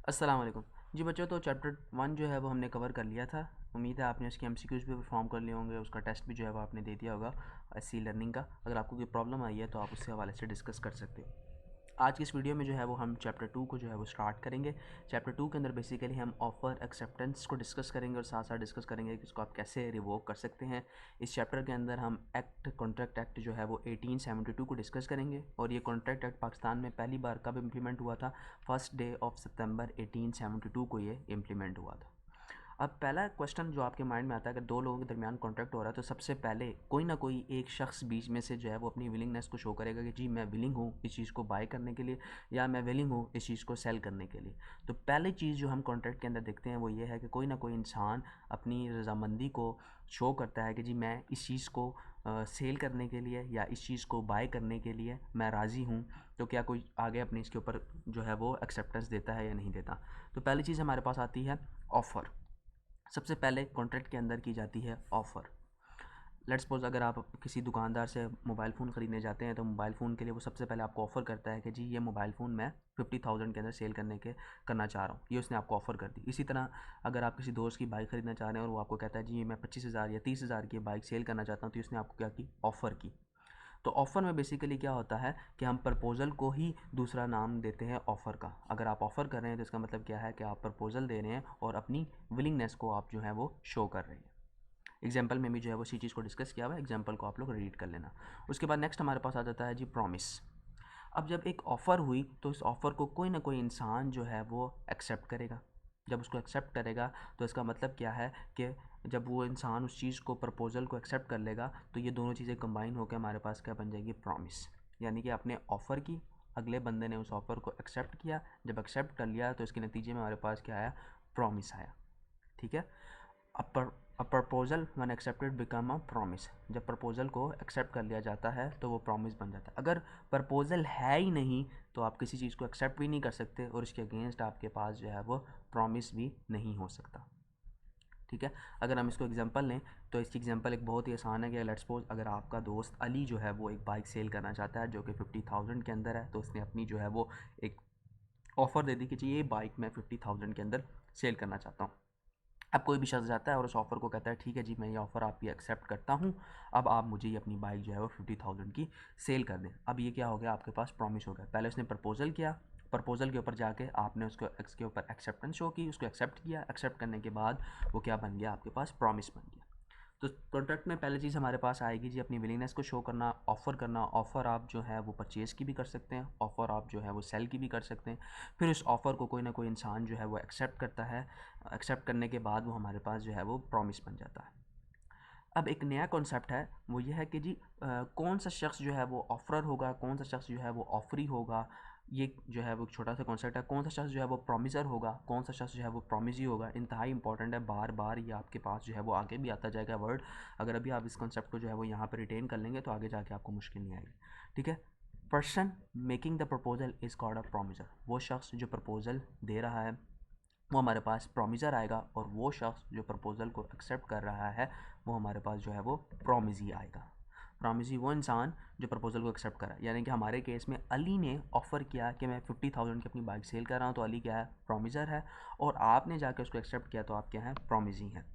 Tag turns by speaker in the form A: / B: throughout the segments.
A: अस्सलाम वालेकुम। जी बच्चों, तो चैप्टर 1 जो है वो हमने कवर कर लिया था। उम्मीद है आपने उसके एमसीक्यूज़ भी परफॉर्म कर लिए होंगे, उसका टेस्ट भी जो है वो आपने दे दिया होगा सी लर्निंग का। अगर आपको कोई प्रॉब्लम आई है तो आप उससे हवाले से डिस्कस कर सकते हो। आज की इस वीडियो में जो है वो हम चैप्टर 2 को जो है वो स्टार्ट करेंगे। चैप्टर 2 के अंदर बेसिकली हम ऑफ़र एक्सेप्टेंस को डिस्कस करेंगे और साथ साथ डिस्कस करेंगे कि उसको आप कैसे रिवोक कर सकते हैं। इस चैप्टर के अंदर हम कॉन्ट्रैक्ट एक्ट जो है वो 1872 को डिस्कस करेंगे, और ये कॉन्ट्रैक्ट एक्ट पाकिस्तान में पहली बार कब इम्प्लीमेंट हुआ था? 1 सितंबर 1872 को ये इम्प्लीमेंट हुआ था। अब पहला क्वेश्चन जो आपके माइंड में आता है, अगर दो लोगों के दरमियान कॉन्ट्रैक्ट हो रहा है तो सबसे पहले कोई ना कोई एक शख्स बीच में से जो है वो अपनी विलिंगनेस को शो करेगा कि जी मैं विलिंग हूँ इस चीज़ को बाय करने के लिए, या मैं विलिंग हूँ इस चीज़ को सेल करने के लिए। तो पहली चीज़ जो हम कॉन्ट्रैक्ट के अंदर देखते हैं वो ये है कि कोई ना कोई इंसान अपनी रजामंदी को शो करता है कि जी मैं इस चीज़ को सेल करने के लिए या इस चीज़ को बाय करने के लिए मैं राज़ी हूँ। तो क्या कोई आगे अपने इसके ऊपर जो है वो एक्सेप्टेंस देता है या नहीं देता? तो पहली चीज़ हमारे पास आती है ऑफ़र। सबसे पहले कॉन्ट्रैक्ट के अंदर की जाती है ऑफ़र। लेट्स सपोज अगर आप किसी दुकानदार से मोबाइल फ़ोन ख़रीदने जाते हैं तो मोबाइल फ़ोन के लिए वो सबसे पहले आपको ऑफ़र करता है कि जी ये मोबाइल फ़ोन मैं 50,000 के अंदर सेल करना चाह रहा हूँ। ये उसने आपको ऑफ़र कर दी। इसी तरह अगर आप किसी दोस्त की बाइक ख़रीदना चाह रहे हैं और वो आपको कहता है जी ये मैं 25,000 या 30,000 की बाइक सेल करना चाहता हूँ, तो उसने आपको क्या की? ऑफ़र की। तो ऑफ़र में बेसिकली क्या होता है कि हम प्रपोज़ल को ही दूसरा नाम देते हैं ऑफ़र का। अगर आप ऑफ़र कर रहे हैं तो इसका मतलब क्या है कि आप प्रपोज़ल दे रहे हैं और अपनी विलिंगनेस को आप जो है वो शो कर रहे हैं। एग्जाम्पल में भी जो है वो इसी चीज़ को डिस्कस किया हुआ है, एग्जाम्पल को आप लोग रीड कर लेना। उसके बाद नेक्स्ट हमारे पास आ जाता है जी प्रॉमिस। अब जब एक ऑफ़र हुई तो इस ऑफ़र को कोई ना कोई इंसान जो है वो एक्सेप्ट करेगा। जब उसको एक्सेप्ट करेगा तो इसका मतलब क्या है कि जब वो इंसान उस चीज़ को प्रपोज़ल को एक्सेप्ट कर लेगा तो ये दोनों चीज़ें कंबाइन होकर हमारे पास क्या बन जाएगी? प्रॉमिस। यानी कि आपने ऑफ़र की, अगले बंदे ने उस ऑफ़र को एक्सेप्ट किया, जब एक्सेप्ट कर लिया तो इसके नतीजे में हमारे पास क्या आया? प्रॉमिस आया। ठीक है। A proposal when accepted become a promise. जब प्रपोजल को एक्सेप्ट कर लिया जाता है तो वो प्रॉमिस बन जाता है। अगर प्रपोजल है ही नहीं तो आप किसी चीज़ को एक्सेप्ट भी नहीं कर सकते और इसके अगेंस्ट आपके पास जो है वो प्रॉमिस भी नहीं हो सकता। ठीक है। अगर हम इसको एग्जांपल लें तो इसकी एग्जांपल एक बहुत ही आसान है कि लेट्स सपोज अगर आपका दोस्त अली जो है वो एक बाइक सेल करना चाहता है जो कि 50,000 के अंदर है, तो उसने अपनी जो है वो एक ऑफ़र दे दी कि जी ये बाइक मैं 50,000 के अंदर सेल करना चाहता हूँ। अब कोई भी शख्स जाता है और उस ऑफ़र को कहता है ठीक है जी मैं ये ऑफ़र आपकी एक्सेप्ट करता हूँ, अब आप मुझे ये अपनी बाइक जो है वो 50,000 की सेल कर दें। अब ये क्या हो गया? आपके पास प्रॉमिस हो गया। पहले उसने प्रपोज़ल किया, प्रपोज़ल के ऊपर जाके आपने उसको इसके ऊपर एक्सेप्टेंस शो की, उसको एक्सेप्ट किया, एक्सेप्ट करने के बाद वो क्या बन गया? आपके पास प्रॉमिस बन गया। तो कॉन्ट्रैक्ट में पहली चीज़ हमारे पास आएगी जी अपनी विलिंगनेस को शो करना, ऑफ़र करना। ऑफ़र आप जो है वो परचेज़ की भी कर सकते हैं, ऑफ़र आप जो है वो सेल की भी कर सकते हैं। फिर उस ऑफ़र को कोई ना कोई इंसान जो है वो एक्सेप्ट करता है, एक्सेप्ट करने के बाद वो हमारे पास जो है वो प्रॉमिस बन जाता है। अब एक नया कॉन्सेप्ट है, वो ये है कि जी कौन सा शख्स जो है वो ऑफरर होगा, कौन सा शख्स जो है वो ऑफरी होगा। ये जो है वो एक छोटा सा कॉन्सेप्ट है। कौन सा शख्स जो है वो प्रॉमिसर होगा, कौन सा शख्स जो है वो प्रॉमिजी होगा, इंतहाई इंपॉर्टेंट है। बार बार ये आपके पास जो है वो आगे भी आता जाएगा वर्ड। अगर अभी आप इस कॉन्सेप्ट को जो है वो यहाँ पर रिटेन कर लेंगे तो आगे जाके आपको मुश्किल नहीं आएगी। ठीक है। Person making the proposal is called a promiser. वो शख्स जो प्रपोजल दे रहा है वो हमारे पास प्रॉमिसर आएगा, और वो शख्स जो प्रपोज़ल को एक्सेप्ट कर रहा है वो हमारे पास जो है वो प्रॉमिजी आएगा। प्रॉमिजी वो इंसान जो प्रपोज़ल को एक्सेप्ट करा, यानी कि हमारे केस में अली ने ऑफ़र किया कि मैं 50,000 की अपनी बाइक सेल कर रहा हूँ, तो अली क्या है? प्रॉमिसर है। और आपने जाकर उसको एक्सेप्ट किया तो आप क्या हैं? प्रॉमिजी हैं।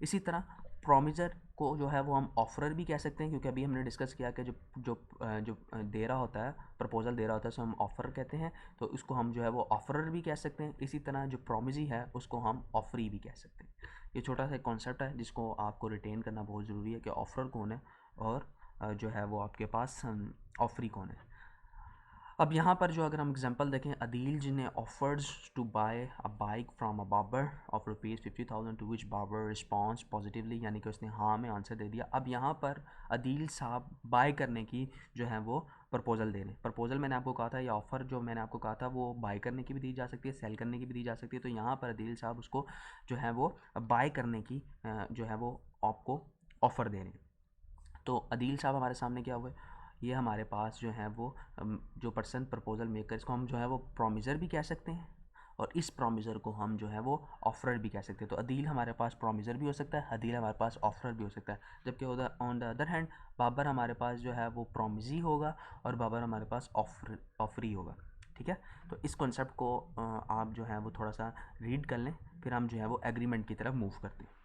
A: इसी तरह प्रॉमिसर को जो है वो हम ऑफरर भी कह सकते हैं, क्योंकि अभी हमने डिस्कस किया कि जो दे रहा होता है, प्रपोजल दे रहा होता है, उसे हम ऑफर कहते हैं। तो इसको हम जो है वो ऑफरर भी कह सकते हैं। इसी तरह जो प्रॉमिजी है उसको हम ऑफरी भी कह सकते हैं। ये छोटा सा कॉन्सेप्ट है जिसको आपको रिटेन करना बहुत ज़रूरी है कि ऑफरर कौन है और जो है वो आपके पास ऑफरी कौन है। अब यहाँ पर जो अगर हम एग्जांपल देखें, अदील जी ने offers to buy a bike from a barber of ₹50,000 to which barber response positively, यानी कि उसने हाँ में आंसर दे दिया। अब यहाँ पर अदील साहब बाय करने की जो है वो प्रपोजल दे रहे हैं। प्रपोजल मैंने आपको कहा था, या ऑफ़र जो मैंने आपको कहा था वो बाय करने की भी दी जा सकती है, सेल करने की भी दी जा सकती है। तो यहाँ पर अदील साहब उसको जो है वो बाय करने की जो है वो आपको ऑफ़र दे रहे हैं। तो अदील साहब हमारे सामने क्या हुए? ये हमारे पास जो है वो जो पर्सन प्रपोजल मेकर, इसको हम जो है वो प्रॉमिसर भी कह सकते हैं, और इस प्रॉमिसर को हम जो है वो ऑफरर भी कह सकते हैं। तो अदील हमारे पास प्रॉमिसर भी हो सकता है, अदील हमारे पास ऑफरर भी हो सकता है। जबकि on the other hand Babar हमारे पास जो है वो प्रॉमिजी होगा और बाबर हमारे पास ऑफरी होगा। ठीक है। तो इस कॉन्सेप्ट को आप जो है वो थोड़ा सा रीड कर लें, फिर हम जो है वो एग्रीमेंट की तरफ मूव करते हैं।